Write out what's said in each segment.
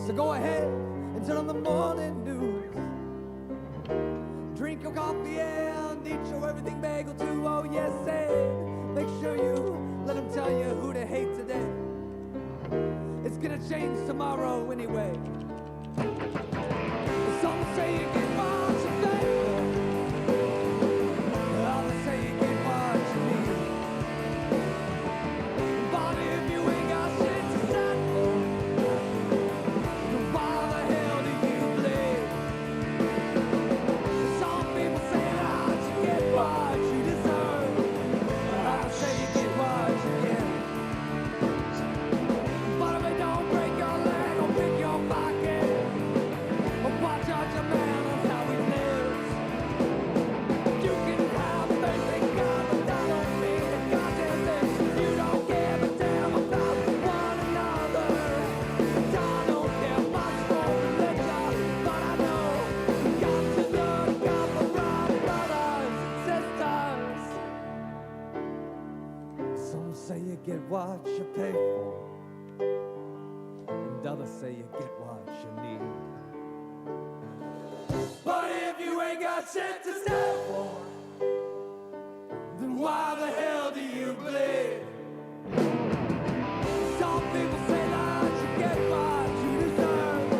So go ahead and turn on the morning news. Drink your coffee and eat your everything bagel too. Oh yes, and make sure you let them tell you who to hate today. It's gonna change tomorrow anyway. Some say you get what you pay for. Others say you get what you need. But if you ain't got shit to stand for, then why the hell do you bleed? Some people say that you get what you deserve. Others say you get what you get. But if it don't break your leg or pick your pocket, or watch out your man on how he lives. You can have faith in God, but that don't mean a goddamn thing. You don't give a damn about one another. And I don't care much for religion, but I know we got to look out for our brothers and sisters. Some say you get what you pay for, and others say you get what you need. But if you ain't got shit to stand for, then why the hell do you bleed? Some people say that you get what you deserve,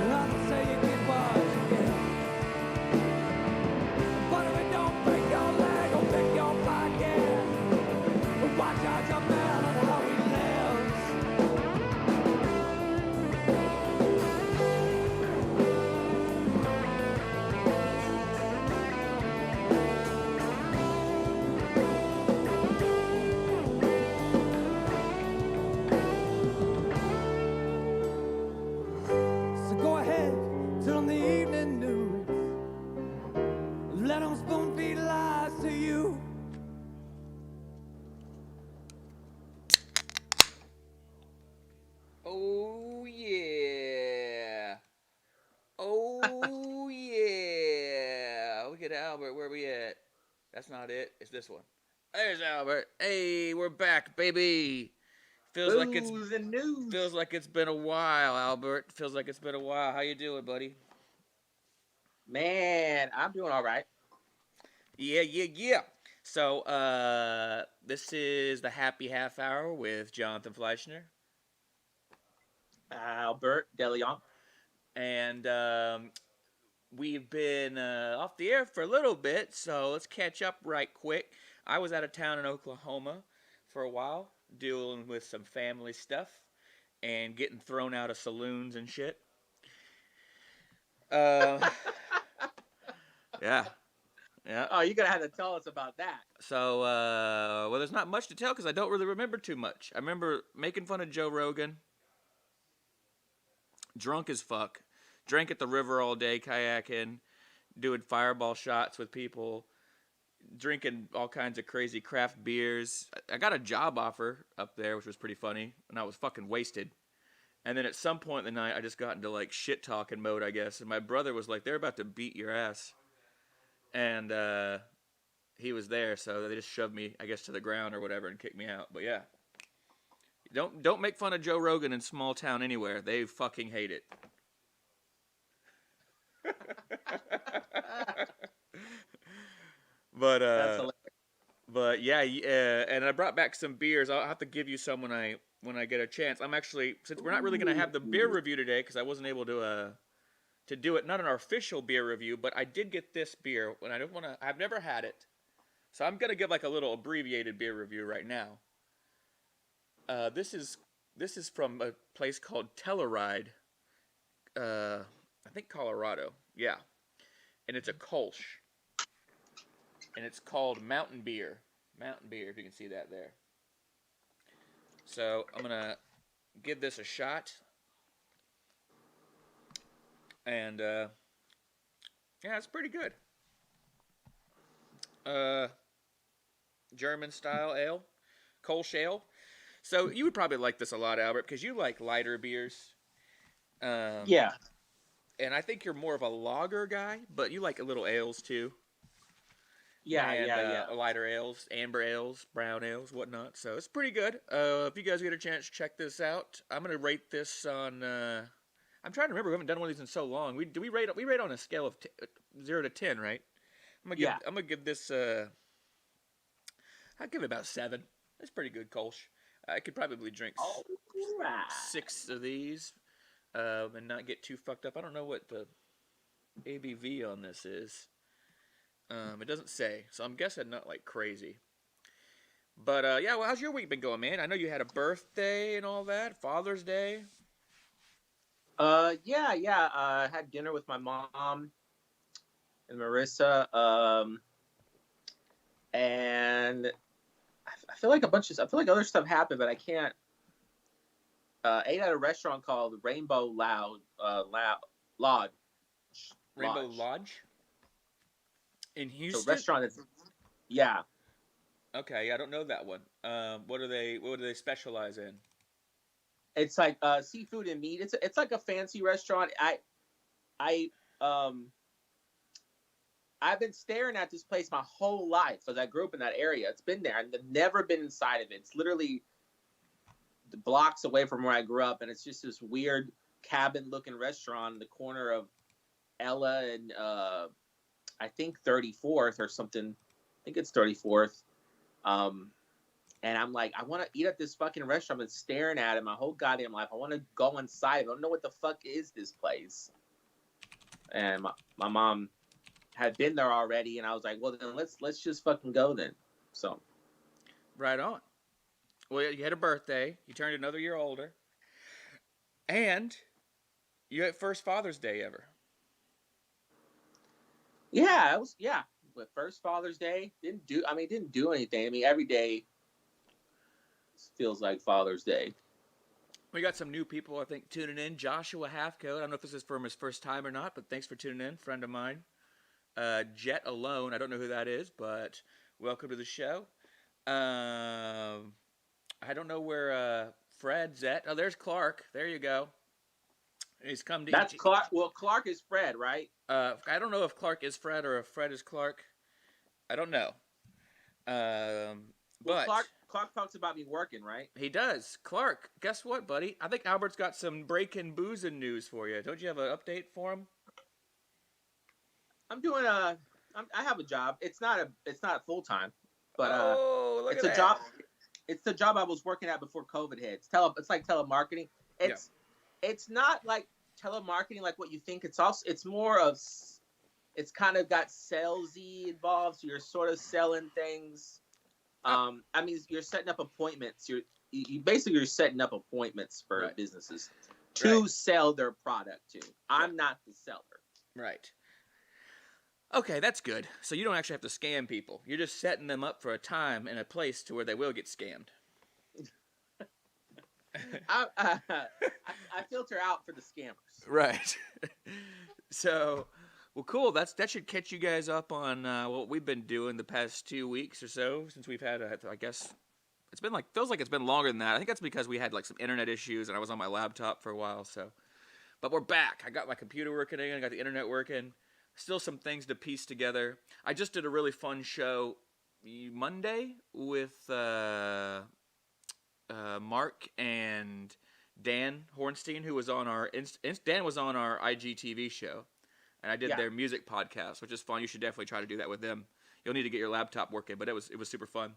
and others say you get what you get. But if it don't break your leg or pick your pocket, watch out your man and how he lives. So go ahead, turn on the evening news. Let them spoon feed lies to you. Oh yeah. Oh yeah. Look at Albert. Where we at? That's not it. It's this one. There's Albert. Hey, we're back, baby. Feels like it's Booze and news. feels like it's been a while, Albert. Feels like it's been a while. How you doing, buddy? Man, I'm doing all right. Yeah, yeah, yeah. So, this is the Happy Half Hour with Jonathan Fleissner, Albert Deleon. and we've been off the air for a little bit, so let's catch up right quick. I was out of town in Oklahoma for a while, dealing with some family stuff and getting thrown out of saloons and shit. Uh, yeah, yeah. Oh, you're gonna have to tell us about that. So, well, there's not much to tell because I don't really remember too much. I remember making fun of Joe Rogan, drunk as fuck, drank at the river all day, kayaking, doing fireball shots with people, drinking all kinds of crazy craft beers. I got a job offer up there, which was pretty funny, and I was fucking wasted. And then at some point in the night, I just got into like shit talking mode, I guess. And my brother was like, "They're about to beat your ass," and he was there, so they just shoved me, I guess, to the ground or whatever and kicked me out. But yeah, don't make fun of Joe Rogan in small town anywhere. They fucking hate it. But That's hilarious. But yeah, and I brought back some beers. I'll have to give you some when I get a chance. I'm actually, since we're not really gonna have the beer review today because I wasn't able to do it, not an official beer review, but I did get this beer when I don't want to. I've never had it, so I'm gonna give like a little abbreviated beer review right now. This is from a place called Telluride, I think Colorado. Yeah, and it's a Kolsch, and it's called Mountain Beer. Mountain Beer, if you can see that there. So I'm gonna give this a shot, and yeah, it's pretty good. Uh, German style ale, Kolsch ale. So you would probably like this a lot, Albert, because you like lighter beers. Um, Yeah. and I think you're more of a lager guy, but you like a little ales too. Yeah, And yeah, yeah. lighter ales, amber ales, brown ales, whatnot. So it's pretty good. If you guys get a chance, check this out. I'm gonna rate this on I'm trying to remember. We haven't done one of these in so long. We rate on a scale of 0 to 10, right? Yeah. I'm gonna give this. I'd give it about 7. That's pretty good, Kolsch. I could probably drink All right. 6 of these, and not get too fucked up. I don't know what the ABV on this is. It doesn't say, so I'm guessing not like crazy. But yeah, well, how's your week been going, man? I know you had a birthday and all that, Father's Day. Yeah. I had dinner with my mom and Marissa. And I feel like I feel like other stuff happened, but I can't. Ate at a restaurant called Rainbow Lodge. Rainbow Lodge in It's a Houston. restaurant that's, yeah. Okay, yeah, I don't know that one. What do they specialize in? It's like seafood and meat. It's like a fancy restaurant. I I've been staring at this place my whole life because I grew up in that area. It's been there and I've never been inside of it. It's literally the blocks away from where I grew up, and it's just this weird cabin-looking restaurant in the corner of Ella and I think 34th or something. I think it's 34th. And I'm like, I want to eat at this fucking restaurant. I've been staring at it my whole goddamn life. I want to go inside. I don't know what the fuck is this place. And my mom had been there already, and I was like, well, then let's just fucking go then. So. Right on. Well, you had a birthday. You turned another year older. And you had first Father's Day ever. Yeah, it was, yeah. But first Father's Day, didn't do anything. I mean, every day feels like Father's Day. We got some new people, I think, tuning in. Joshua Halfcoat. I don't know if this is from his first time or not, but thanks for tuning in, friend of mine. Jet Alone. I don't know who that is, but welcome to the show. I don't know where Fred's at. Oh, there's Clark. There you go. He's come to. That's Clark. Well, Clark is Fred, right? I don't know if Clark is Fred or if Fred is Clark. I don't know. But Clark talks about me working, right? He does. Clark, guess what, buddy? I think Albert's got some breaking boozing news for you. Don't you have an update for him? I'm doing I have a job. It's not full time, but look it's at a that. job. It's the job I was working at before COVID hit. It's like telemarketing. It's not like telemarketing like what you think. It's more of, it's kind of got salesy involved. So you're sort of selling things. I mean, you're setting up appointments. You basically setting up appointments for businesses to sell their product to. I'm not the seller. Right. Okay, that's good. So you don't actually have to scam people. You're just setting them up for a time and a place to where they will get scammed. I filter out for the scammers. Right. So, well, cool. That should catch you guys up on what we've been doing the past 2 weeks or so since we've had, I guess, feels like it's been longer than that. I think that's because we had like some internet issues and I was on my laptop for a while. So, but we're back. I got my computer working again. I got the internet working. Still some things to piece together. I just did a really fun show Monday with Mark and Dan Hornstein, who was on our Dan was on our IGTV show, and I did their music podcast, which is fun. You should definitely try to do that with them. You'll need to get your laptop working, but it was super fun.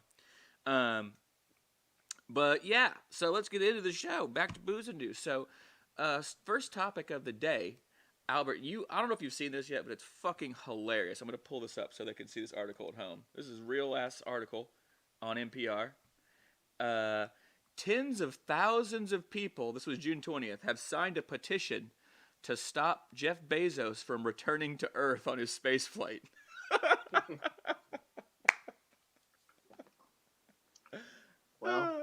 But yeah, so let's get into the show. Back to Booze and News. So, first topic of the day. Albert, I don't know if you've seen this yet, but it's fucking hilarious. I'm going to pull this up so they can see this article at home. This is a real-ass article on NPR. Tens of thousands of people, this was June 20th, have signed a petition to stop Jeff Bezos from returning to Earth on his space flight. Well,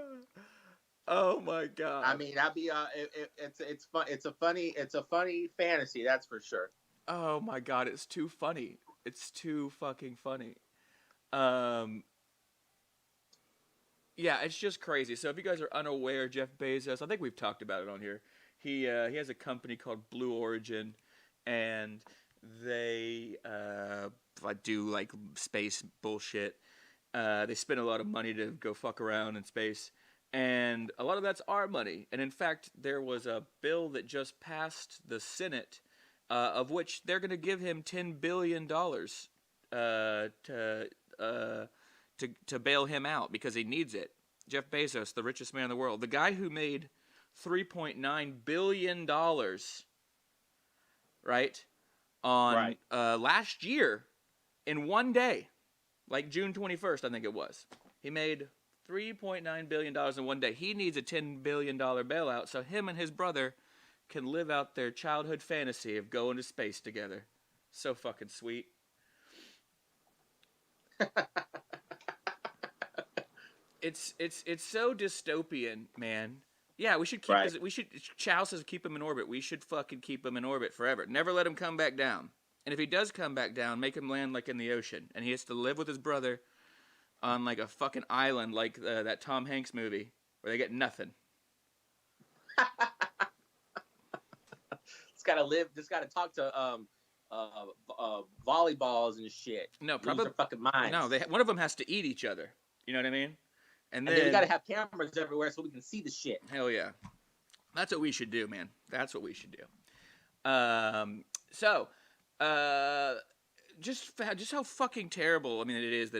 oh my god! I mean, that'd be it's fun. It's a funny fantasy, that's for sure. Oh my god, it's too funny. It's too fucking funny. Yeah, it's just crazy. So if you guys are unaware, Jeff Bezos, I think we've talked about it on here. He has a company called Blue Origin, and they do like space bullshit. They spend a lot of money to go fuck around in space. And a lot of that's our money. And in fact, there was a bill that just passed the Senate, of which they're going to give him $10 billion to bail him out because he needs it. Jeff Bezos, the richest man in the world, the guy who made $3.9 billion, right, on last year in one day, like June 21st, I think it was. He made $3.9 billion in one day. He needs a $10 billion bailout so him and his brother can live out their childhood fantasy of going to space together. So fucking sweet. It's so dystopian, man. Yeah, we should keep Chow says keep him in orbit. We should fucking keep him in orbit forever. Never let him come back down. And if he does come back down, make him land like in the ocean. And he has to live with his brother on like a fucking island like that Tom Hanks movie where they get nothing. Just gotta talk to volleyballs and shit. No, probably their fucking minds. No, one of them has to eat each other. You know what I mean? And then you gotta have cameras everywhere so we can see the shit. Hell yeah, that's what we should do, man. That's what we should do. Just how fucking terrible. I mean, it is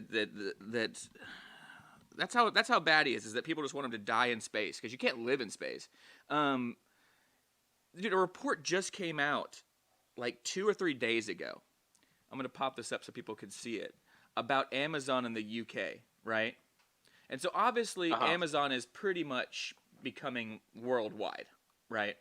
that's how bad he is that people just want him to die in space because you can't live in space. Dude, a report just came out like 2 or 3 days ago. I'm gonna pop this up so people can see it about Amazon in the UK, right? And so obviously Amazon is pretty much becoming worldwide, right?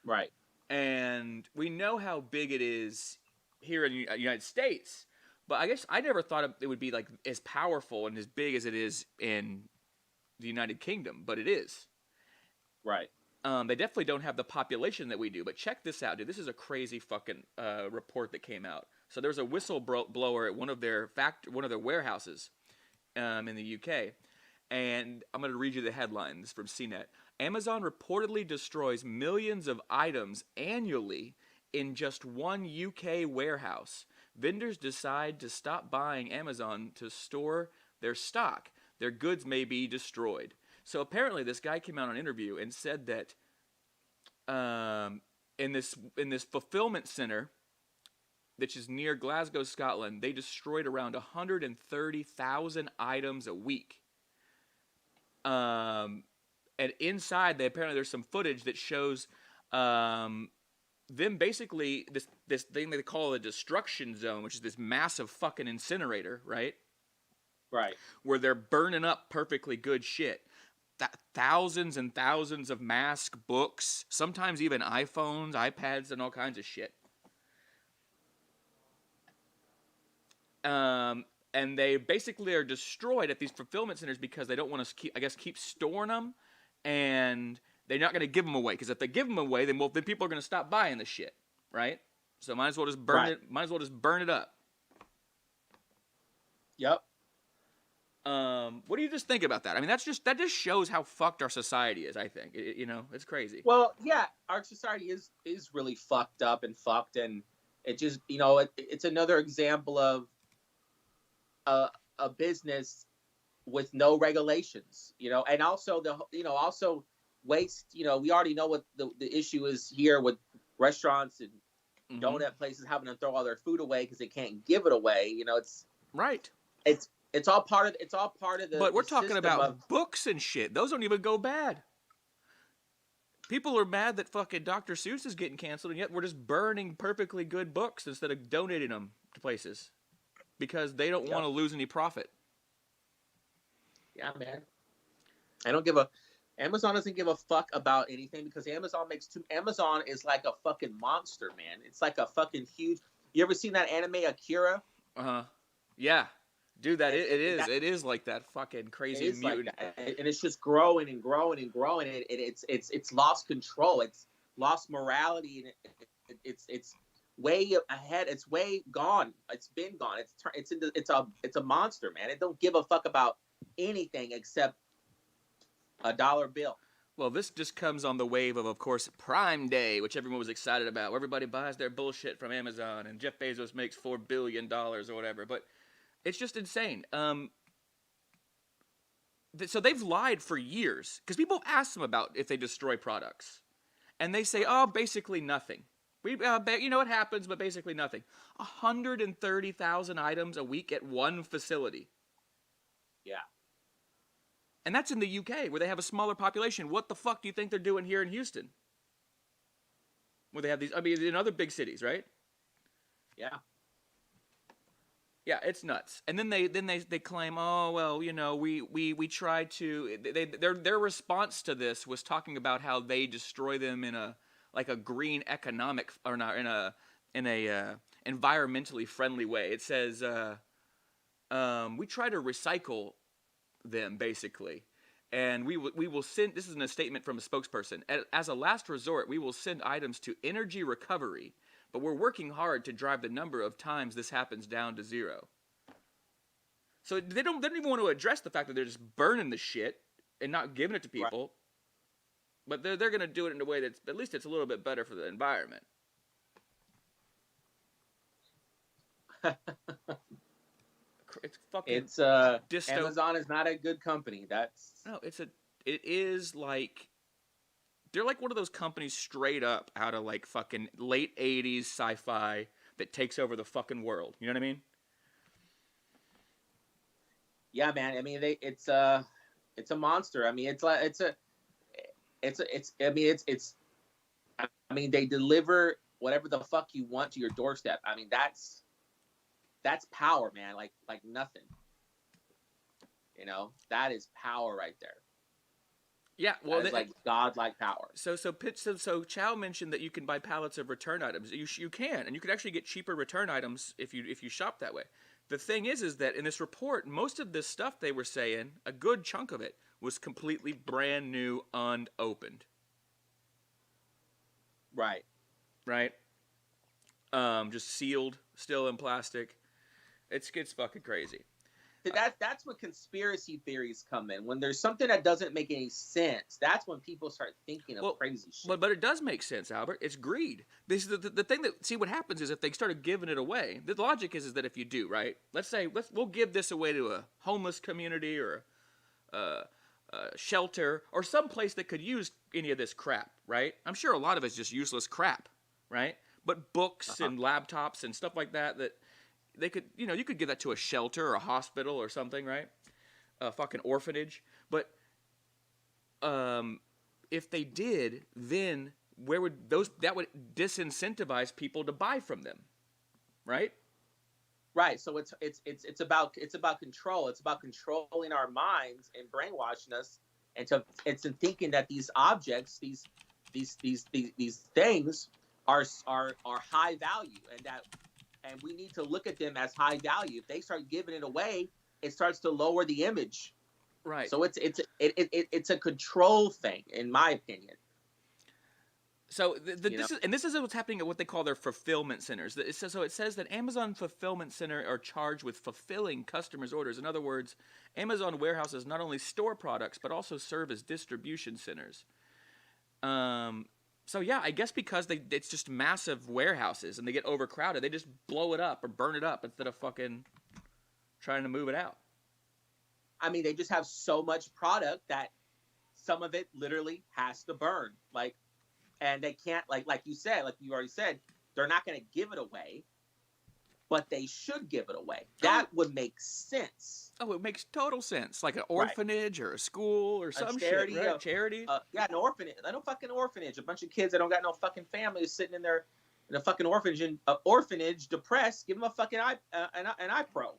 Right. And we know how big it is here in the United States, but I guess I never thought it would be like as powerful and as big as it is in the United Kingdom, but it is. Right. They definitely don't have the population that we do, but check this out, dude. This is a crazy fucking report that came out. So there was a whistleblower at one of their warehouses in the UK, and I'm going to read you the headline. This is from CNET. Amazon reportedly destroys millions of items annually in just one UK warehouse. Vendors decide to stop buying Amazon to store their stock. Their goods may be destroyed. So apparently this guy came out on an interview and said that in this fulfillment center, which is near Glasgow, Scotland, they destroyed around 130,000 items a week. And inside, apparently there's some footage that shows them basically this thing they call a destruction zone, which is this massive fucking incinerator, right? Right. Where they're burning up perfectly good shit. Thousands and thousands of masks, books, sometimes even iPhones, iPads, and all kinds of shit. And they basically are destroyed at these fulfillment centers because they don't want to keep storing them, and they're not going to give them away. Because if they give them away, then people are going to stop buying the shit, right? So might as well just burn it. Might as well just burn it up. Yep. What do you just think about that? I mean, that just shows how fucked our society is. I think it's crazy. Well, yeah, our society is really fucked up and fucked, and it just it's another example of a business with no regulations, and also also waste. We already know what the issue is here with restaurants and donut places having to throw all their food away because they can't give it away. It's right. It's all part of the. But we're talking about books and shit. Those don't even go bad. People are mad that fucking Dr. Seuss is getting canceled, and yet we're just burning perfectly good books instead of donating them to places because they don't want to lose any profit. Yeah, man. Amazon doesn't give a fuck about anything because Amazon is like a fucking monster, man. It's like a fucking huge. You ever seen that anime Akira? Yeah. Dude, it is like that fucking crazy mutant. Like and it's just growing and growing and growing. And it's lost control. It's lost morality, and it's way ahead. It's way gone. It's been gone. It's a monster, man. It don't give a fuck about anything except a dollar bill. Well, this just comes on the wave of course, Prime Day, which everyone was excited about. Where everybody buys their bullshit from Amazon, and Jeff Bezos makes $4 billion or whatever. But it's just insane. So they've lied for years because people ask them about if they destroy products, and they say, "Oh, basically nothing. You know what happens, but basically nothing." 130,000 items a week at one facility. Yeah. And that's in the UK, where they have a smaller population. What the fuck do you think they're doing here in Houston? Where they have these, I mean, in other big cities, right? Yeah. Yeah, it's nuts. And then they claim, oh well, you know, we tried to. Their response to this was talking about how they destroy them in a green economic or not in a environmentally friendly way. It says we try to recycle them basically, and we will send. This is in a statement from a spokesperson. As a last resort, we will send items to energy recovery. But we're working hard to drive the number of times this happens down to 0. So they don't even want to address the fact that they're just burning the shit and not giving it to people. Right. But they're going to do it in a way that's at least it's a little bit better for the environment. It's fucking. It's Amazon is not a good company. It is like. They're like one of those companies straight up out of like fucking late 80s sci-fi that takes over the fucking world. You know what I mean? Yeah, man. I mean, it's a monster. I mean, I mean, they deliver whatever the fuck you want to your doorstep. I mean, that's power, man. Like nothing. You know, that is power right there. Yeah, well, it's like godlike power. So Chow mentioned that you can buy pallets of return items. You can, and you could actually get cheaper return items if you shop that way. The thing is that in this report, most of this stuff they were saying, a good chunk of it was completely brand new, unopened. Right. Just sealed, still in plastic. It's fucking crazy. That's when conspiracy theories come in. When there's something that doesn't make any sense, that's when people start thinking of crazy shit. But it does make sense, Albert. It's greed. This is the thing that, see, what happens is if they started giving it away, the logic is that if you do, right? We'll give this away to a homeless community or a shelter or some place that could use any of this crap, right? I'm sure a lot of it's just useless crap, right? But books and laptops and stuff like that they could, you could give that to a shelter or a hospital or something, right? A fucking orphanage. But if they did, then that would disincentivize people to buy from them, right? Right. So it's about control. It's about controlling our minds and brainwashing us, it's in thinking that these objects, these things are high value, and we need to look at them as high value. If they start giving it away, it starts to lower the image. Right. So it's a control thing, in my opinion. So this is what's happening at what they call their fulfillment centers. It says that Amazon fulfillment center are charged with fulfilling customers' orders. In other words, Amazon warehouses not only store products but also serve as distribution centers. So yeah, I guess because it's just massive warehouses and they get overcrowded, they just blow it up or burn it up instead of fucking trying to move it out. I mean, they just have so much product that some of it literally has to burn. And they can't, like you said, like you already said, they're not going to give it away, but they should give it away. That would make sense. Oh, it makes total sense. Like an orphanage or a school or some charity, shit, right? Charity. An orphanage. I know fucking orphanage. A bunch of kids that don't got no fucking families sitting in a fucking orphanage, depressed. Give them a fucking an iPro,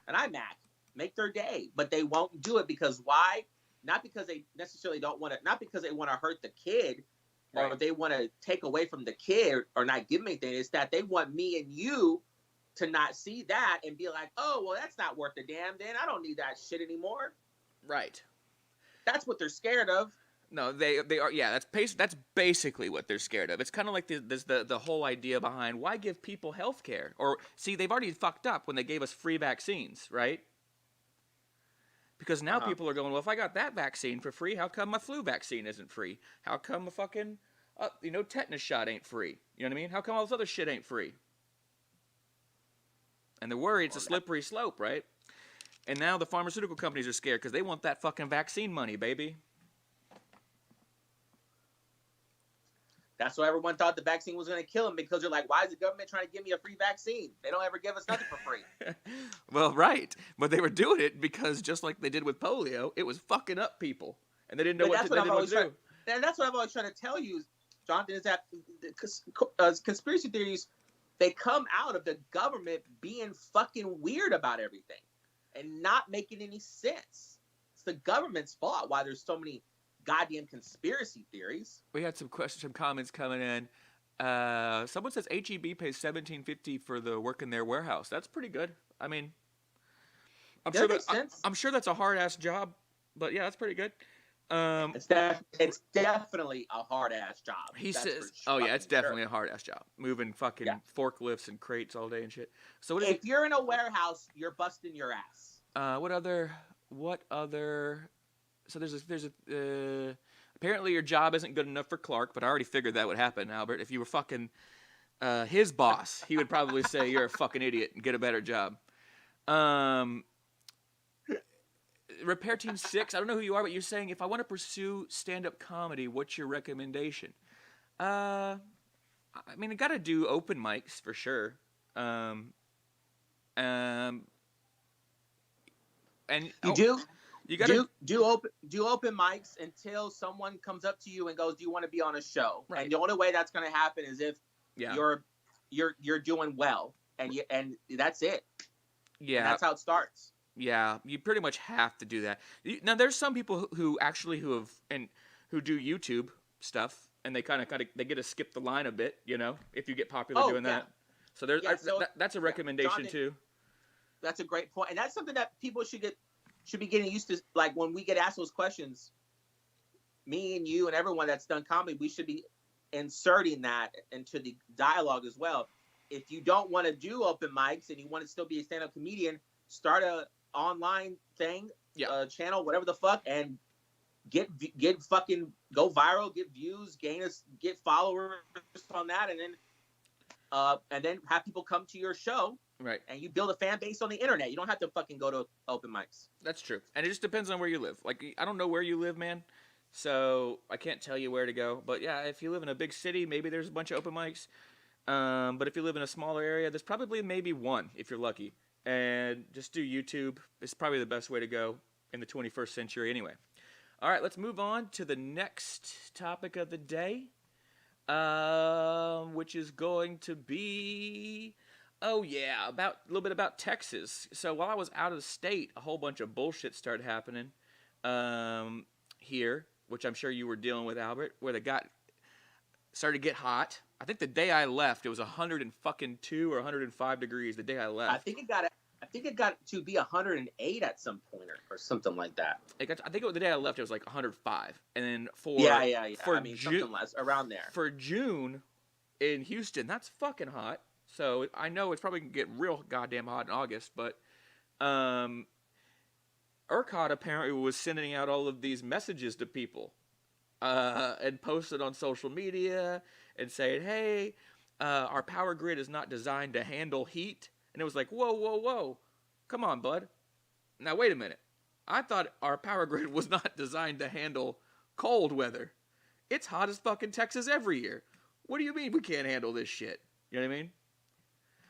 an iMac. Make their day. But they won't do it because why? Not because they necessarily don't want to. Not because they want to hurt the kid. Or they want to take away from the kid or not give them anything. It's that they want me and you to not see that and be like, oh, well, that's not worth a damn. Then I don't need that shit anymore. Right. That's what they're scared of. No, they are. Yeah, that's basically what they're scared of. It's kind of like the whole idea behind why give people health care? Or see, they've already fucked up when they gave us free vaccines, right? Because now people are going, well, if I got that vaccine for free, how come my flu vaccine isn't free? How come a fucking, tetanus shot ain't free? You know what I mean? How come all this other shit ain't free? And they're worried it's a slippery slope, right? And now the pharmaceutical companies are scared because they want that fucking vaccine money, baby. That's why everyone thought the vaccine was going to kill them, because they're like, why is the government trying to give me a free vaccine? They don't ever give us nothing for free. Well, right. But they were doing it because just like they did with polio, it was fucking up people. And they didn't know what to do. And that's what I'm always trying to tell you, Jonathan, is that conspiracy theories, they come out of the government being fucking weird about everything and not making any sense. It's the government's fault why there's so many goddamn conspiracy theories. We had some questions, some comments coming in. Someone says HEB pays $17.50 for the work in their warehouse. That's pretty good. I mean, I'm sure that's a hard ass job, but yeah, that's pretty good. It's definitely a hard ass job. He says, "Oh yeah, it's definitely a hard ass job, moving fucking forklifts and crates all day and shit." So if you're in a warehouse, you're busting your ass. What other? So there's apparently your job isn't good enough for Clark, but I already figured that would happen, Albert. If you were fucking his boss, he would probably say you're a fucking idiot and get a better job. Repair Team 6, I don't know who you are, but you're saying, if I want to pursue stand-up comedy, what's your recommendation? I mean, I got to do open mics for sure. And you got to do open mics until someone comes up to you and goes, "Do you want to be on a show?" Right. And the only way that's going to happen is if you're doing well, and that's it. Yeah, and that's how it starts. Yeah, you pretty much have to do that. Now, there's some people who do YouTube stuff, and they kind of they get to skip the line a bit, if you get popular doing that. So that's a recommendation Jonathan, too. That's a great point, and that's something that people should be getting used to. Like when we get asked those questions, me and you and everyone that's done comedy, we should be inserting that into the dialogue as well. If you don't want to do open mics and you want to still be a stand-up comedian, start a online thing, channel, whatever the fuck, and get fucking go viral, get views, get followers on that, and then have people come to your show. Right. And you build a fan base on the internet. You don't have to fucking go to open mics. That's true. And it just depends on where you live. Like, I don't know where you live, man. So I can't tell you where to go. But yeah, if you live in a big city, maybe there's a bunch of open mics. But if you live in a smaller area, there's probably maybe one if you're lucky. And just do YouTube. It's probably the best way to go in the 21st century anyway. All right, let's move on to the next topic of the day, which is going to be, a little bit about Texas. So while I was out of the state, a whole bunch of bullshit started happening here, which I'm sure you were dealing with, Albert, where started to get hot. I think the day I left, it was 102 or 105 degrees the day I left. I think it got to be 108 at some point or something like that. The day I left, it was like 105. And then for something less around there. For June in Houston, that's fucking hot. So I know it's probably going to get real goddamn hot in August. But ERCOT apparently was sending out all of these messages to people and posted on social media and saying, hey, our power grid is not designed to handle heat. And it was like, whoa. Come on, bud. Now, wait a minute. I thought our power grid was not designed to handle cold weather. It's hot as fucking Texas every year. What do you mean we can't handle this shit? You know what I mean?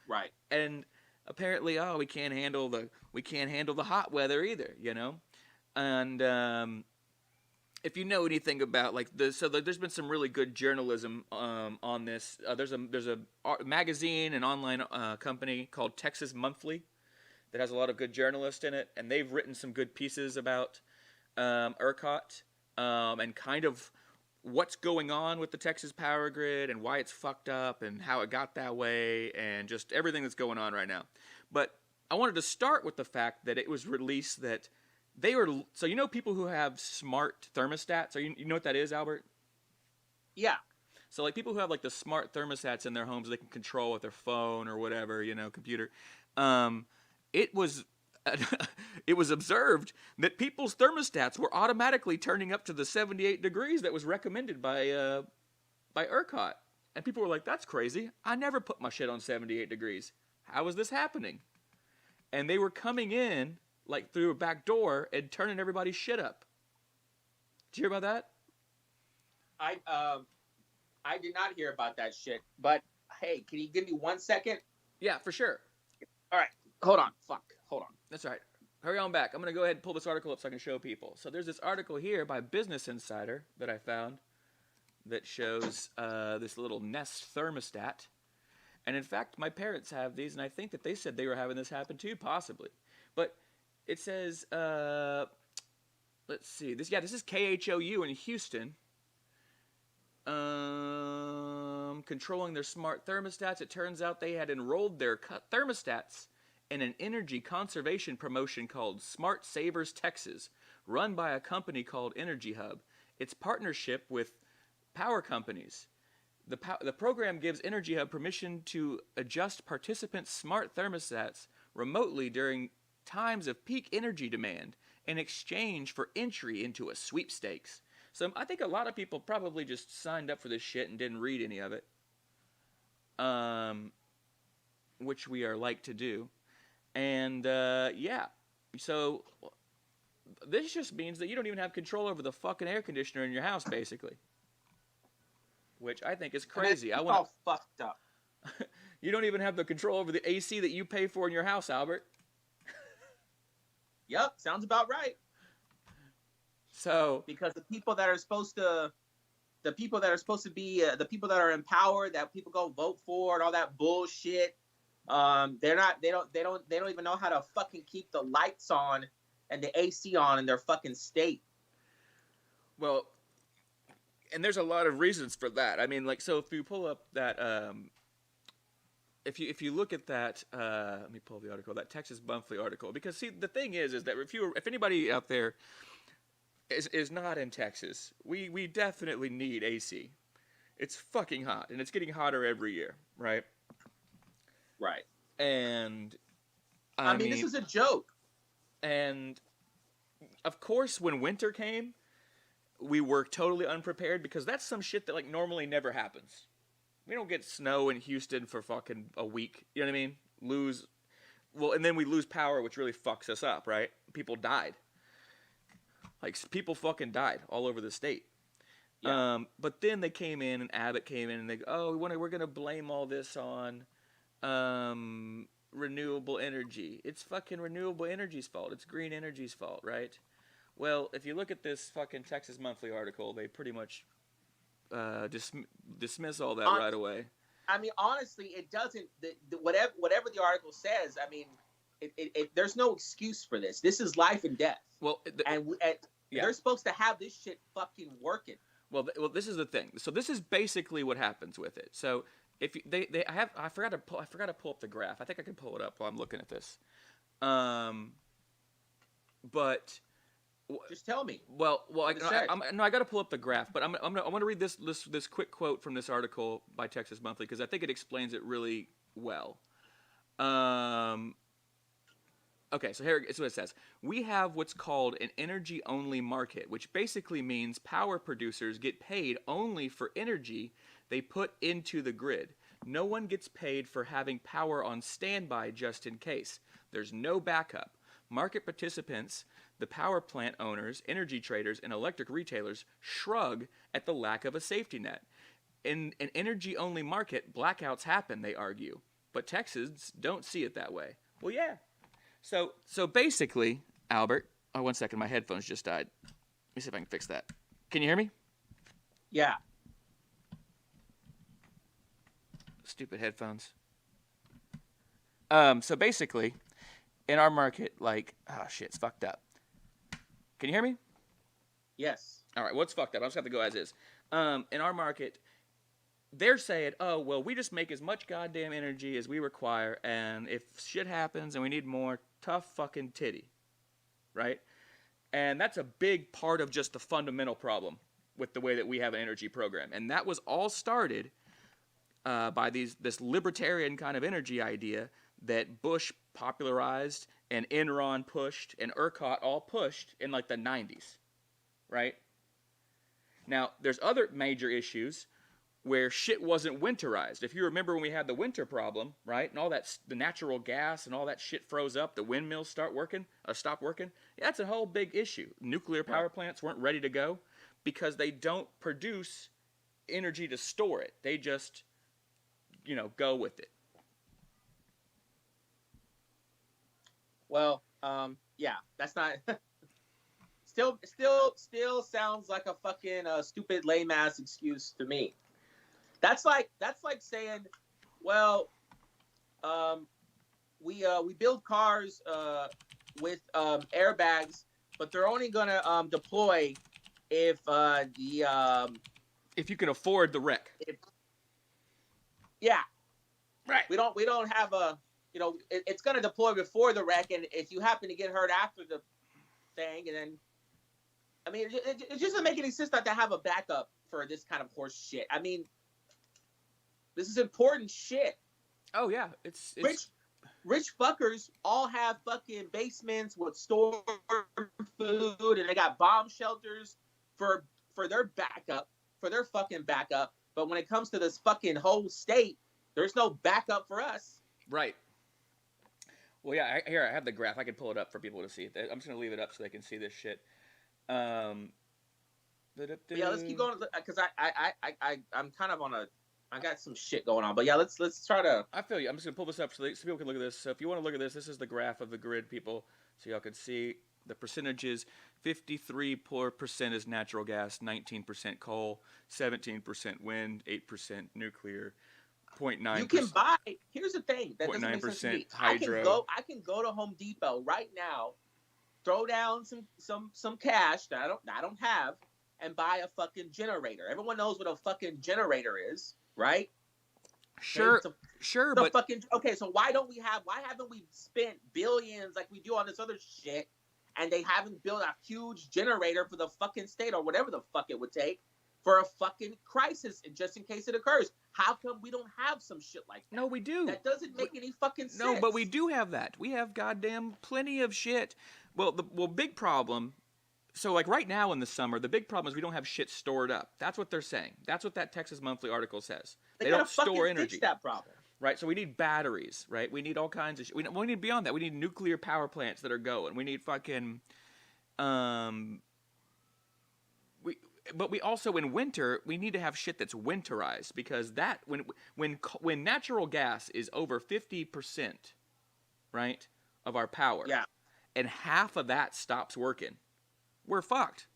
Right. And apparently, we can't handle the hot weather either, And if you know anything about there's been some really good journalism on this. There's a magazine and online company called Texas Monthly that has a lot of good journalists in it, and they've written some good pieces about ERCOT and kind of what's going on with the Texas power grid and why it's fucked up and how it got that way and just everything that's going on right now. But I wanted to start with the fact that it was released that they were, so people who have smart thermostats, or you know what that is, Albert? Yeah. So like people who have like the smart thermostats in their homes, they can control with their phone or whatever, computer. It was observed that people's thermostats were automatically turning up to the 78 degrees that was recommended by ERCOT. And people were like, that's crazy. I never put my shit on 78 degrees. How is this happening? And they were coming in like through a back door and turning everybody's shit up. Did you hear about that? I did not hear about that shit. But hey, can you give me 1 second? Yeah, for sure. All right, hold on. Hold on. That's right. Hurry on back. I'm going to go ahead and pull this article up so I can show people. So there's this article here by Business Insider that I found that shows this little Nest thermostat. And in fact, my parents have these, and I think that they said they were having this happen too, possibly. But it says, let's see. This is KHOU in Houston. Controlling their smart thermostats. It turns out they had enrolled their thermostats in an energy conservation promotion called Smart Savers Texas, run by a company called Energy Hub. It's partnership with power companies. The program gives Energy Hub permission to adjust participants' smart thermostats remotely during times of peak energy demand in exchange for entry into a sweepstakes. So I think a lot of people probably just signed up for this shit and didn't read any of it, which we are like to do. And yeah, so this just means that you don't even have control over the fucking air conditioner in your house, basically. Which I think is crazy. I want all fucked up. You don't even have the control over the AC that you pay for in your house, Albert. Yep, sounds about right. So because the people that are supposed to be the people that are in power, that people go vote for and all that bullshit, they don't even know how to fucking keep the lights on and the AC on in their fucking state. Well, and there's a lot of reasons for that. I mean, like, so if you pull up that, if you look at that, let me pull the article, that Texas Monthly article, because see, the thing is that if anybody out there is not in Texas, we definitely need AC. It's fucking hot, and it's getting hotter every year, right? Right. And I mean, this is a joke. And of course, when winter came, we were totally unprepared because that's some shit that like normally never happens. We don't get snow in Houston for fucking a week. You know what I mean? And then we lose power, which really fucks us up, right? People died. Like, people fucking died all over the state. Yeah. But then they came in, and Abbott came in, and they go, we're going to blame all this on renewable energy. It's fucking renewable energy's fault. It's green energy's fault, right? Well, if you look at this fucking Texas Monthly article, they pretty much dismiss all that right away. I mean, honestly, it doesn't. Whatever the article says, I mean, there's no excuse for this. This is life and death. Well, they're supposed to have this shit fucking working. Well, this is the thing. So this is basically what happens with it. So if I forgot to pull up the graph. I think I can pull it up while I'm looking at this. But just tell me. Well, I got to pull up the graph. But I'm going to read this quick quote from this article by Texas Monthly because I think it explains it really well. Okay, so here is what it says. We have what's called an energy-only market, which basically means power producers get paid only for energy they put into the grid. No one gets paid for having power on standby just in case. There's no backup. Market participants, the power plant owners, energy traders, and electric retailers shrug at the lack of a safety net. In an energy-only market, blackouts happen, they argue. But Texans don't see it that way. Well, yeah. So basically, Albert, 1 second, my headphones just died. Let me see if I can fix that. Can you hear me? Yeah. Stupid headphones. So basically, in our market, like, oh shit, it's fucked up. Can you hear me? Yes. All right, what's fucked up? I'm just going to go as is. In our market, they're saying, oh, well, we just make as much goddamn energy as we require, and if shit happens and we need more, tough fucking titty, right? And that's a big part of just the fundamental problem with the way that we have an energy program. And that was all started by this libertarian kind of energy idea that Bush popularized and Enron pushed and ERCOT all pushed in like the 90s, right? Now, there's other major issues where shit wasn't winterized. If you remember when we had the winter problem, right, and all that, the natural gas and all that shit froze up, the windmills stopped working. Yeah, that's a whole big issue. Nuclear power plants weren't ready to go because they don't produce energy to store it. They just, go with it. Well, yeah, that's not. Still sounds like a fucking stupid lame ass excuse to me. That's like saying, well, we build cars with airbags, but they're only gonna deploy if if you can afford the wreck. Yeah. Right. We don't have a, it's gonna deploy before the wreck, and if you happen to get hurt after the thing, and then, I mean, it just doesn't make any sense not to have a backup for this kind of horse shit. I mean, this is important shit. Oh yeah, it's rich fuckers all have fucking basements with stored food, and they got bomb shelters for their backup, for their fucking backup. But when it comes to this fucking whole state, there's no backup for us. Right. Well, yeah. I have the graph. I can pull it up for people to see. I'm just gonna leave it up so they can see this shit. Yeah, let's keep going because I'm kind of on a. I got some shit going on, but yeah, let's try to. I feel you. I'm just gonna pull this up so people can look at this. So if you want to look at this, this is the graph of the grid, people, so y'all can see the percentages. 53% is natural gas, 19% coal, 17% wind, 8% nuclear, 0.9%. You can buy. Here's the thing that doesn't make sense to me. hydro. I can go to Home Depot right now, throw down some cash that I don't have, and buy a fucking generator. Everyone knows what a fucking generator is, right? Sure, but okay. So why haven't we spent billions like we do on this other shit, and they haven't built a huge generator for the fucking state or whatever the fuck it would take for a fucking crisis, just in case it occurs? How come we don't have some shit like that? No, we do. That doesn't make any fucking sense. No, but we do have that. We have goddamn plenty of shit. Well, big problem. So, like right now in the summer, the big problem is we don't have shit stored up. That's what they're saying. That's what that Texas Monthly article says. They don't store energy. Fix that problem. Right, so we need batteries, right? We need all kinds of shit. We need beyond that. We need nuclear power plants that are going. We need fucking, but we also in winter we need to have shit that's winterized, because that when natural gas is over 50%, right, of our power, yeah, and half of that stops working, we're fucked.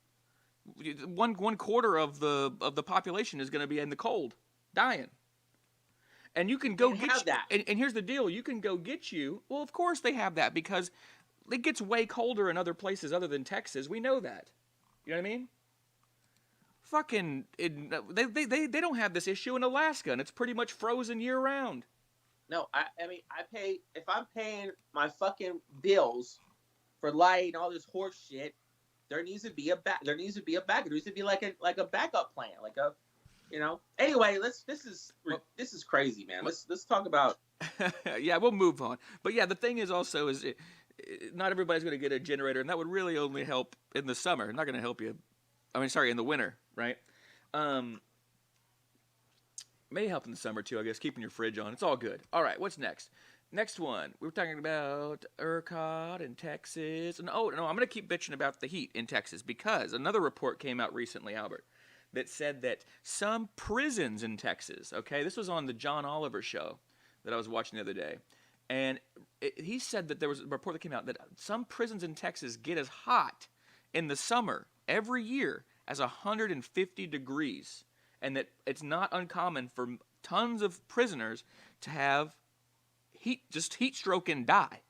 One quarter of the population is going to be in the cold, dying. And you can go get that. And here's the deal: you can go get you. Well, of course they have that, because it gets way colder in other places other than Texas. We know that. You know what I mean? Fucking, they don't have this issue in Alaska, and it's pretty much frozen year round. No, I mean, if I'm paying my fucking bills for light and all this horse shit, there needs to be a backup. There needs to be like a backup plan, like a. Anyway, this is crazy, man. Let's talk about. Yeah, we'll move on. But yeah, the thing is also not everybody's going to get a generator, and that would really only help in the summer. Not going to help you. In the winter, right? May help in the summer too, I guess. Keeping your fridge on, it's all good. All right, what's next? Next one, we were talking about ERCOT in Texas, and I'm going to keep bitching about the heat in Texas, because another report came out recently, Albert, that said that some prisons in Texas, okay, this was on the John Oliver show that I was watching the other day, and he said that there was a report that came out that some prisons in Texas get as hot in the summer every year as 150 degrees, and that it's not uncommon for tons of prisoners to have heat stroke and die.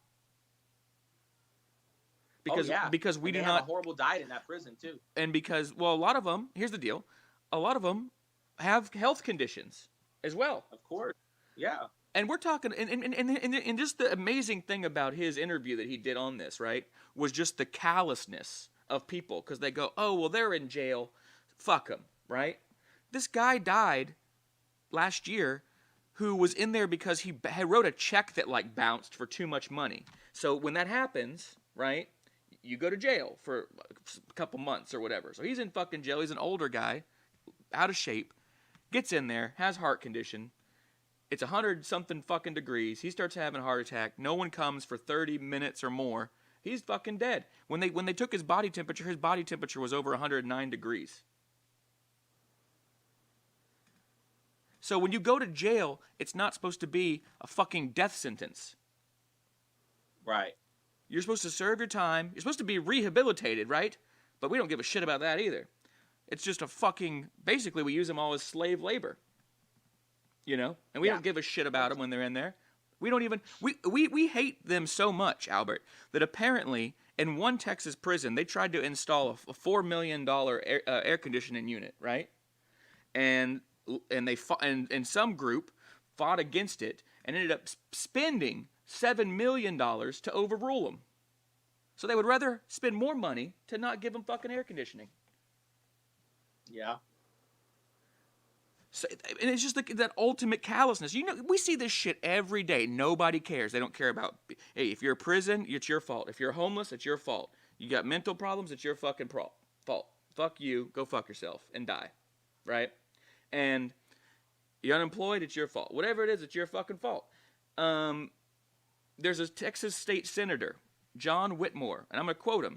Because we do not have a horrible diet in that prison too. And because, well, a lot of them, here's the deal, a lot of them have health conditions as well. Of course, yeah. And we're talking, and just the amazing thing about his interview that he did on this, right, was just the callousness of people, because they go, oh, well, they're in jail, fuck them, right? This guy died last year who was in there because he wrote a check that, like, bounced for too much money. So when that happens, right, you go to jail for a couple months or whatever. So he's in fucking jail. He's an older guy, out of shape. gets in there, has heart condition. It's 100-something fucking degrees. He starts having a heart attack. No one comes for 30 minutes or more. He's fucking dead. When they took his body temperature was over 109 degrees. So when you go to jail, it's not supposed to be a fucking death sentence. Right. You're supposed to serve your time. You're supposed to be rehabilitated, right? But we don't give a shit about that either. It's just a fucking... Basically, we use them all as slave labor. You know? And we don't give a shit about them when they're in there. We don't even... We hate them so much, Albert, that apparently in one Texas prison, they tried to install a $4 million air conditioning unit, right? And they fought, and some group fought against it and ended up spending $7 million to overrule them. So they would rather spend more money to not give them fucking air conditioning. Yeah. So, and it's just like that ultimate callousness. You know, we see this shit every day. Nobody cares. They don't care about, hey, if you're in prison, it's your fault. If you're homeless, it's your fault. You got mental problems, it's your fucking fault. Fuck you, go fuck yourself and die. Right? And you're unemployed, it's your fault. Whatever it is, it's your fucking fault. There's a Texas state senator, John Whitmore, and I'm going to quote him.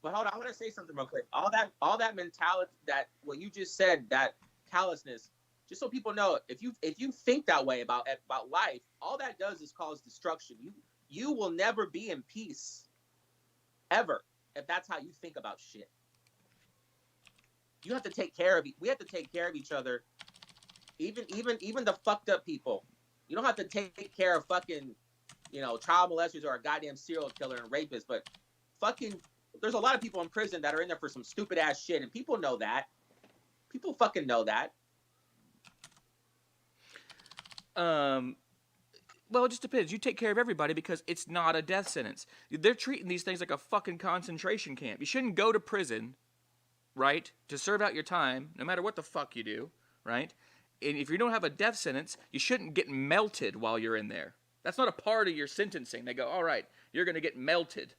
But hold on, I want to say something real quick. All that mentality, that what you just said, that callousness, just so people know, if you think that way about life, all that does is cause destruction. You will never be in peace, ever, if that's how you think about shit. You have to take care of. We have to take care of each other, even the fucked up people. You don't have to take care of fucking, child molesters or a goddamn serial killer and rapist, but fucking, there's a lot of people in prison that are in there for some stupid ass shit, and people know that. People fucking know that. Well, it just depends. You take care of everybody because it's not a death sentence. They're treating these things like a fucking concentration camp. You shouldn't go to prison, right, to serve out your time, no matter what the fuck you do, right? And if you don't have a death sentence, you shouldn't get melted while you're in there. That's not a part of your sentencing. They go, all right, you're going to get melted.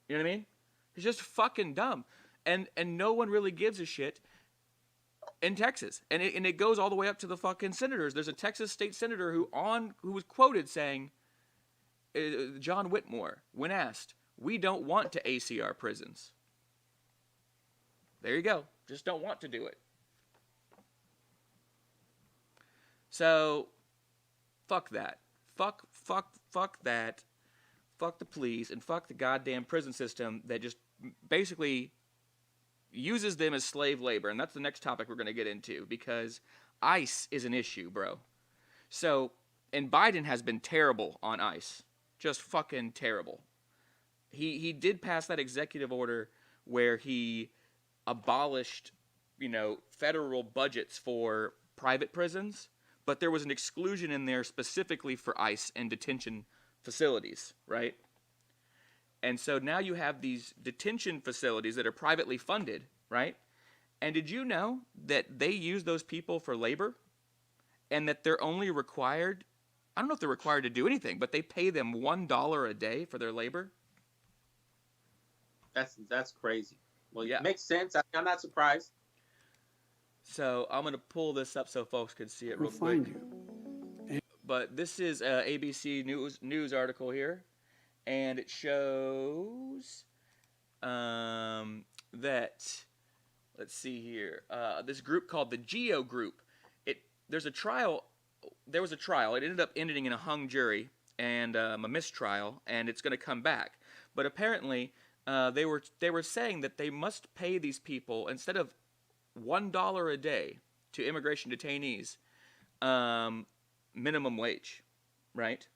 You know what I mean? It's just fucking dumb. And no one really gives a shit in Texas. And it goes all the way up to the fucking senators. There's a Texas state senator who was quoted saying, John Whitmore, when asked, "We don't want to ACR prisons." There you go. Just don't want to do it. So, fuck that. Fuck that. Fuck the police and fuck the goddamn prison system that just basically uses them as slave labor. And that's the next topic we're going to get into, because ICE is an issue, bro. So, and Biden has been terrible on ICE. Just fucking terrible. He did pass that executive order where he abolished, federal budgets for private prisons, but there was an exclusion in there specifically for ICE and detention facilities, right? And so now you have these detention facilities that are privately funded, right? And did you know that they use those people for labor? And that they're only required, I don't know if they're required to do anything, but they pay them $1 a day for their labor? That's crazy. Well, yeah. It makes sense. I'm not surprised. So I'm going to pull this up so folks can see it real quick. But this is a ABC News article here, and it shows that, let's see here, this group called the Geo Group. There was a trial. It ended up ending in a hung jury and a mistrial, and it's going to come back. But apparently, they were saying that they must pay these people, instead of $1 a day to immigration detainees, minimum wage, right?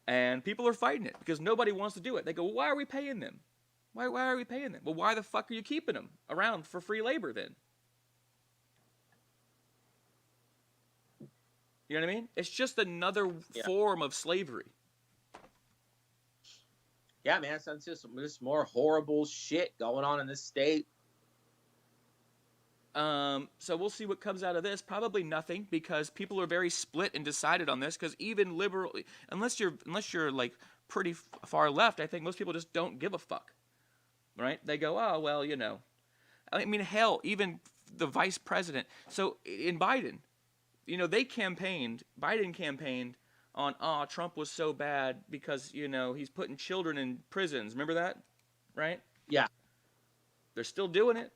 And people are fighting it because nobody wants to do it. They go, well, why are we paying them? Why are we paying them? Well, why the fuck are you keeping them around for free labor then? You know what I mean? It's just another form of slavery. Yeah, man, it's just more horrible shit going on in this state. So we'll see what comes out of this. Probably nothing, because people are very split and decided on this. Because even liberal, unless you're like pretty far left, I think most people just don't give a fuck, right? They go, oh well, I mean, hell, even the vice president. So in Biden, Biden campaigned on, Trump was so bad because, he's putting children in prisons. Remember that? Right? Yeah. They're still doing it.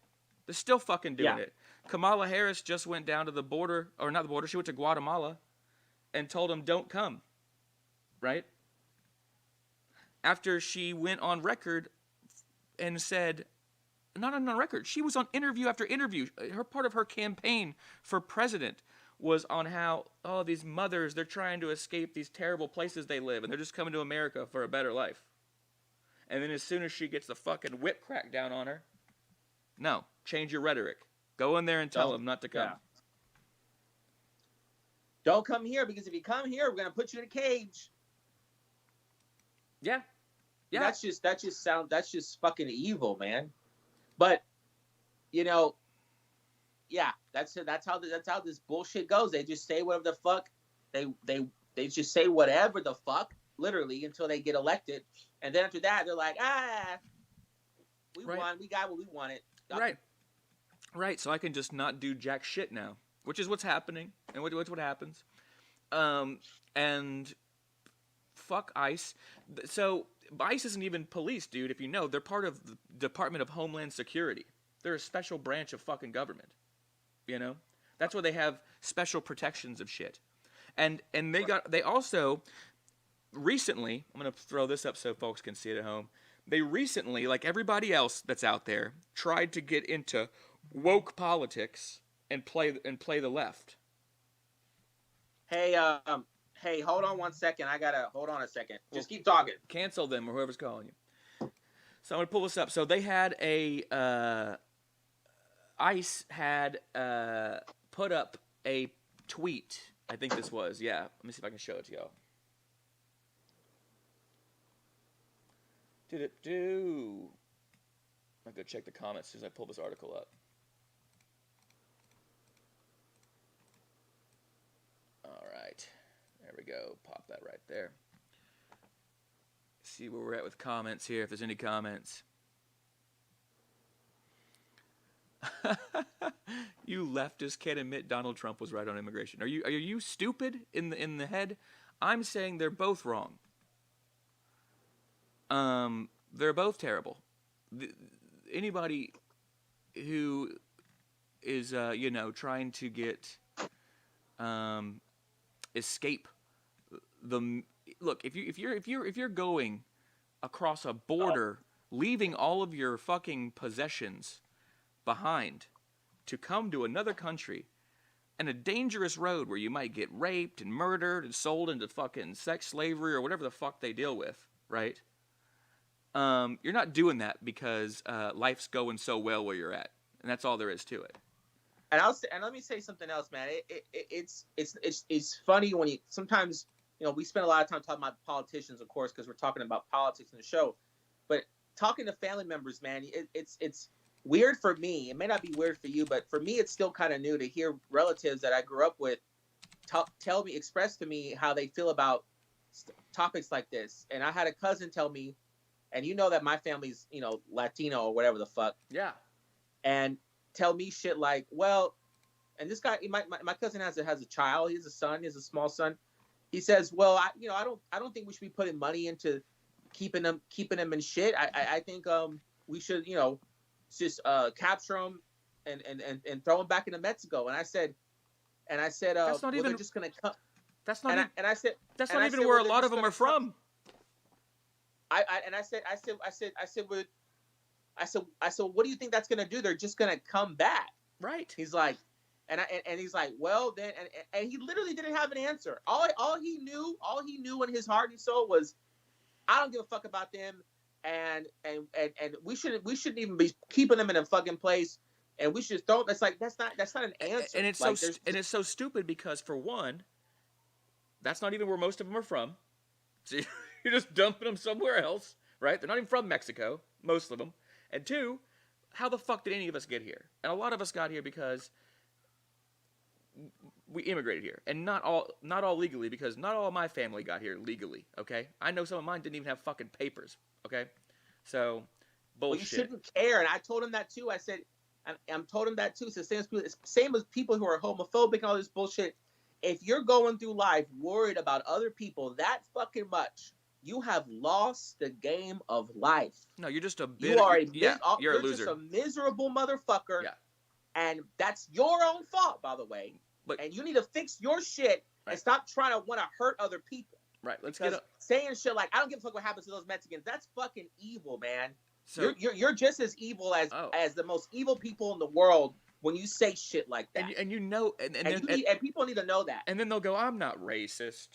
They're still fucking doing Yeah. it. Kamala Harris just went down to the border, or not the border, she went to Guatemala and told them don't come. Right? After she went on record and said, not on record, she was on interview after interview. Her part of her campaign for president was on how, these mothers, they're trying to escape these terrible places they live, and they're just coming to America for a better life. And then as soon as she gets the fucking whip cracked down on her, no, change your rhetoric. Go in there and tell them not to come. Yeah. Don't come here, because if you come here, we're gonna put you in a cage. Yeah. Yeah. That's just fucking evil, man. But yeah, that's how this bullshit goes. They just say whatever the fuck. They just say whatever the fuck, literally, until they get elected, and then after that, they're like, we won, we got what we wanted. Right. So I can just not do jack shit now, which is what's happening, and what's what happens. And fuck ICE. So ICE isn't even police, dude. If you know, they're part of the Department of Homeland Security. They're a special branch of fucking government. That's where they have special protections of shit. And they also recently, I'm gonna throw this up so folks can see it at home. They recently, like everybody else that's out there, tried to get into woke politics and play the left. Hey, hold on one second. Hold on a second. Just keep talking. Cancel them or whoever's calling you. So I'm gonna pull this up. So they had ICE had put up a tweet. I think this was, yeah. Let me see if I can show it to y'all. I'll go check the comments as I pull this article up. All right. There we go. Pop that right there. See where we're at with comments here, if there's any comments. You leftists can't admit Donald Trump was right on immigration. Are you stupid in the head? I'm saying they're both wrong. They're both terrible. Anybody who is trying to get escape the look, if you're going across a border, leaving all of your fucking possessions behind to come to another country and a dangerous road where you might get raped and murdered and sold into fucking sex slavery or whatever the fuck they deal with, right? You're not doing that because life's going so well where you're at, and that's all there is to it. And let me say something else, man. It's funny when sometimes we spend a lot of time talking about politicians, of course, because we're talking about politics in the show. But talking to family members, man, it's weird for me. It may not be weird for you, but for me, it's still kind of new to hear relatives that I grew up with express to me how they feel about topics like this. And I had a cousin tell me, and that my family's Latino or whatever the fuck. Yeah. And tell me shit like, well, and this guy, my cousin has a child. He has a son. He has a small son. He says, well, I don't think we should be putting money into keeping them in shit. I think we should just capture them and throw them back into Mexico. And I said, that's not even they're just gonna come. That's not. That's not even said, where a lot of them are from. I said, what do you think that's gonna do? They're just gonna come back, right? He's like, and he's like, well, then, and he literally didn't have an answer. All he knew in his heart and soul was, I don't give a fuck about them, and we shouldn't even be keeping them in a fucking place, and we should just throw. That's not an answer. And it's like, it's so stupid because, for one, that's not even where most of them are from. So you're just dumping them somewhere else, right? They're not even from Mexico, most of them. And two, how the fuck did any of us get here? And a lot of us got here because we immigrated here, and not all legally, because not all of my family got here legally. Okay, I know some of mine didn't even have fucking papers. Okay, so bullshit. Well, you shouldn't care, and I told him that too. I said, and I'm told him that too. It's the same as people who are homophobic and all this bullshit. If you're going through life worried about other people that fucking much, you have lost the game of life. No, you're just a You're a loser. just a miserable motherfucker. Yeah. And that's your own fault, by the way. But, and you need to fix your shit and stop trying to want to hurt other people. Right. Let's get saying shit like, I don't give a fuck what happens to those Mexicans. That's fucking evil, man. So you're just as evil as the most evil people in the world when you say shit like that. And you know, and people need to know that. And then they'll go, I'm not racist.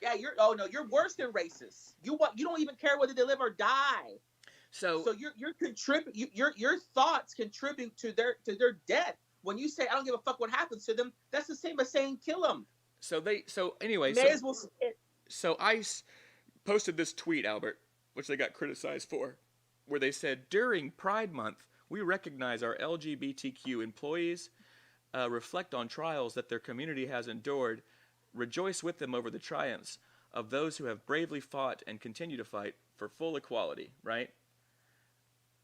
Yeah, you're worse than racist. You don't even care whether they live or die. So your thoughts contribute to their death. When you say I don't give a fuck what happens to them, that's the same as saying kill them. So ICE posted this tweet, Albert, which they got criticized for, where they said, during Pride Month, we recognize our LGBTQ employees, reflect on trials that their community has endured, rejoice with them over the triumphs of those who have bravely fought and continue to fight for full equality, right?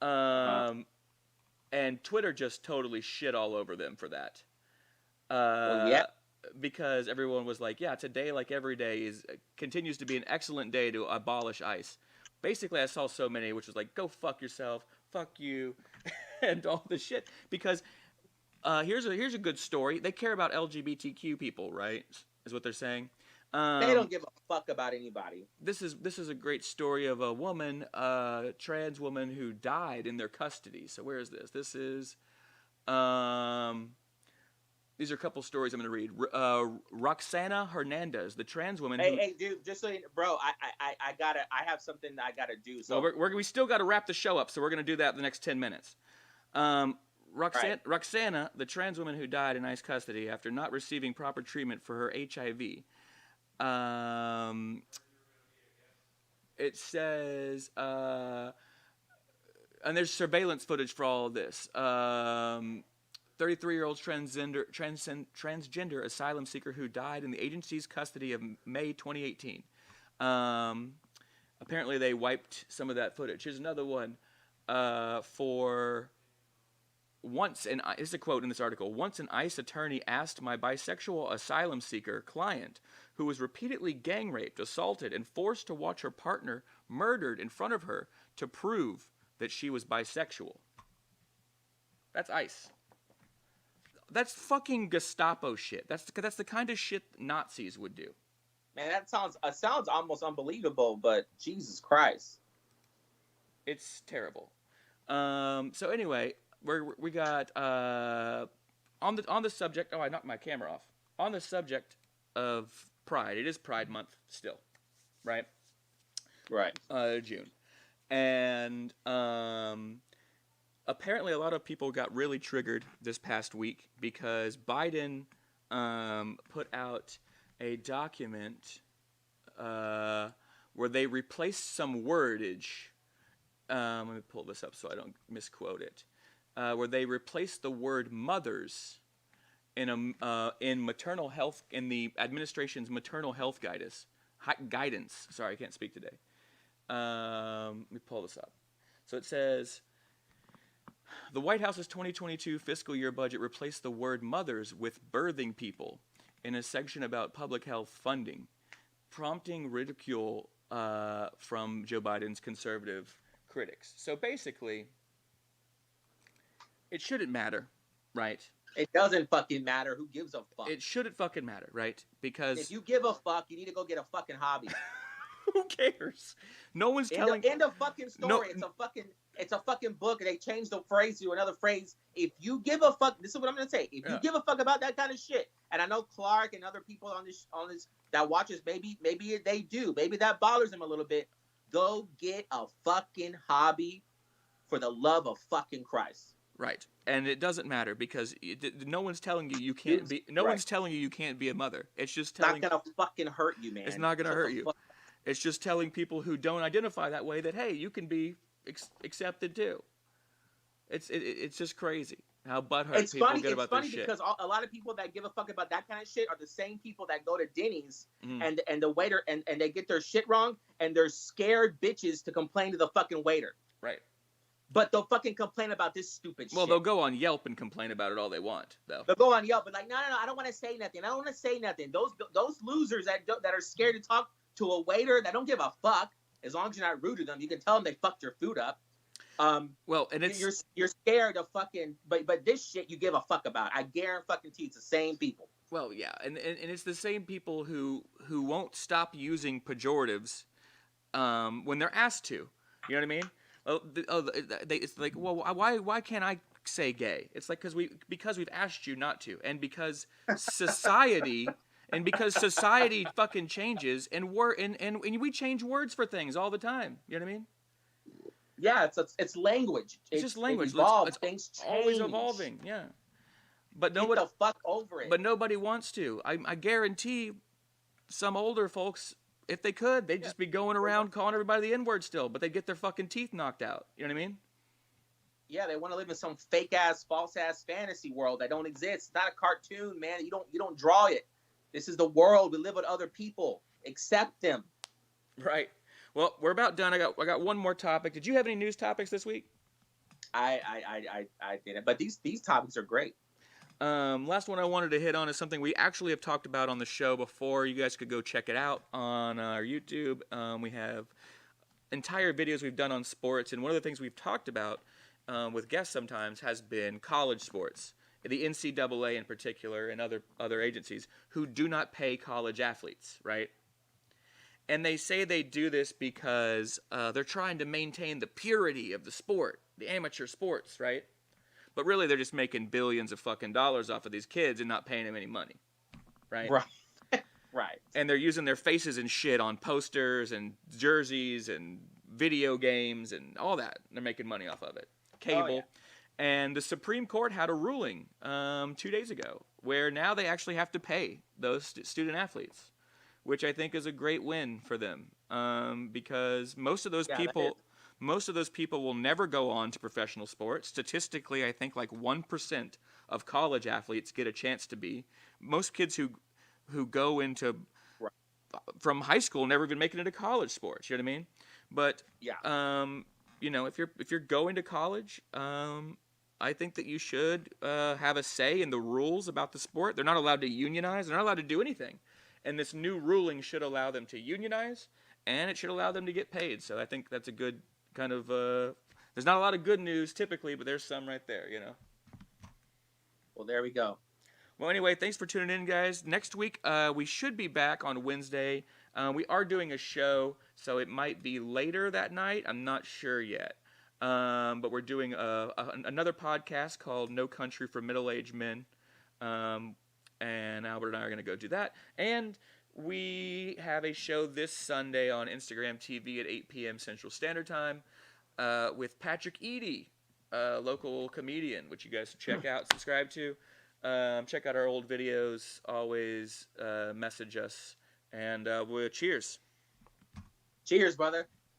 And Twitter just totally shit all over them for that. Because everyone was like, yeah, today, like every day, continues to be an excellent day to abolish ICE. Basically, I saw so many, which was like, go fuck yourself, fuck you, and all this shit. Because here's a good story. They care about LGBTQ people, right? Is what they're saying. They don't give a fuck about anybody. This is a great story of a woman, trans woman who died in their custody. So where is this? This is, these are a couple stories I'm going to read. Roxana Hernandez, the trans woman. Hey, dude, just so you know, bro, I have something that I gotta do. So we still got to wrap the show up. So we're going to do that in the next 10 minutes. Roxana, the trans woman who died in ICE custody after not receiving proper treatment for her HIV. It says, and there's surveillance footage for all of this. 33-year-old transgender asylum seeker who died in the agency's custody of May 2018. Apparently they wiped some of that footage. Here's another one. For once, and this is a quote in this article, once an ICE attorney asked my bisexual asylum seeker client, who was repeatedly gang raped, assaulted, and forced to watch her partner murdered in front of her, to prove that she was bisexual. That's ICE. That's fucking Gestapo shit. That's the kind of shit Nazis would do. Man, that sounds almost unbelievable, but Jesus Christ. It's terrible. So anyway, we got on the subject. Oh, I knocked my camera off. On the subject of Pride, it is Pride Month still, right? Right. June, and apparently a lot of people got really triggered this past week because Biden put out a document where they replaced some wordage. Let me pull this up so I don't misquote it. Where they replaced the word "mothers" in maternal health, in the administration's maternal health guidance. Sorry, I can't speak today. Let me pull this up. So it says, the White House's 2022 fiscal year budget replaced the word "mothers" with "birthing people" in a section about public health funding, prompting ridicule from Joe Biden's conservative critics. So basically, it shouldn't matter, right? It doesn't fucking matter. Who gives a fuck? It shouldn't fucking matter, right? Because if you give a fuck, you need to go get a fucking hobby. Who cares? No one's telling. End of fucking story. It's a fucking book, and they changed the phrase to another phrase. If you give a fuck, this is what I'm gonna say. If you give a fuck about that kind of shit, and I know Clark and other people on this that watches, maybe they do. Maybe that bothers them a little bit. Go get a fucking hobby, for the love of fucking Christ. Right, and it doesn't matter because no one's telling you you can't be. No one's telling you can't be a mother. It's just telling. It's not gonna fucking hurt you, man. It's not gonna hurt you. It's just telling people who don't identify that way that, hey, you can be accepted too. It's just crazy how butthurt people get about this shit. It's funny because a lot of people that give a fuck about that kind of shit are the same people that go to Denny's and the waiter and they get their shit wrong and they're scared bitches to complain to the fucking waiter. Right. but they'll fucking complain about this stupid shit. Well, they'll go on Yelp and complain about it all they want, though. They'll go on Yelp, but like, no, I don't want to say nothing. I don't want to say nothing. Those losers that are scared to talk to a waiter that don't give a fuck, as long as you're not rude to them, you can tell them they fucked your food up. Well, and it's you're scared of fucking, but this shit you give a fuck about. I guarantee it's the same people. Well, yeah, and it's the same people who won't stop using pejoratives when they're asked to. You know what I mean? It's like, well, why can't I say gay? It's like because we've asked you not to, and because society fucking changes, and we change words for things all the time. You know what I mean? Yeah, it's language. It's just language. It evolves. Things change. Always evolving. Yeah. But nobody Get the fuck over it. But nobody wants to. I guarantee some older folks, if they could, they'd just be going around calling everybody the N-word still, but they'd get their fucking teeth knocked out. You know what I mean? Yeah, they want to live in some fake ass, false ass fantasy world that don't exist. It's not a cartoon, man. You don't draw it. This is the world. We live with other people. Accept them. Right. Well, we're about done. I got one more topic. Did you have any news topics this week? I didn't, but these topics are great. Last one I wanted to hit on is something we actually have talked about on the show before. You guys could go check it out on our YouTube. We have entire videos we've done on sports, and one of the things we've talked about with guests sometimes has been college sports, the NCAA in particular, and other agencies who do not pay college athletes, right? And they say they do this because they're trying to maintain the purity of the sport, the amateur sports, right? But really, they're just making billions of fucking dollars off of these kids and not paying them any money, right? Right. Right. And they're using their faces and shit on posters and jerseys and video games and all that. They're making money off of it. Cable. Oh, yeah. And the Supreme Court had a ruling 2 days ago where now they actually have to pay those student athletes, which I think is a great win for them, because most of those people will never go on to professional sports. Statistically, I think like 1% of college athletes get a chance to be. Most kids who go into from high school never even make it into college sports. You know what I mean? But yeah, if you're going to college, I think that you should have a say in the rules about the sport. They're not allowed to unionize. They're not allowed to do anything. And this new ruling should allow them to unionize, and it should allow them to get paid. So I think that's a good kind of there's not a lot of good news typically, but there's some right there, you know. Well, there we go. Well, anyway, thanks for tuning in, guys. Next week, we should be back on Wednesday. We are doing a show, so it might be later that night. I'm not sure yet. But we're doing another podcast called No Country for Middle-Aged Men. And Albert and I are going to go do that. And we have a show this Sunday on Instagram TV at 8 p.m. Central Standard Time with Patrick Eady, a local comedian, which you guys should check out, subscribe to. Check out our old videos. Always message us. And cheers. Cheers, brother.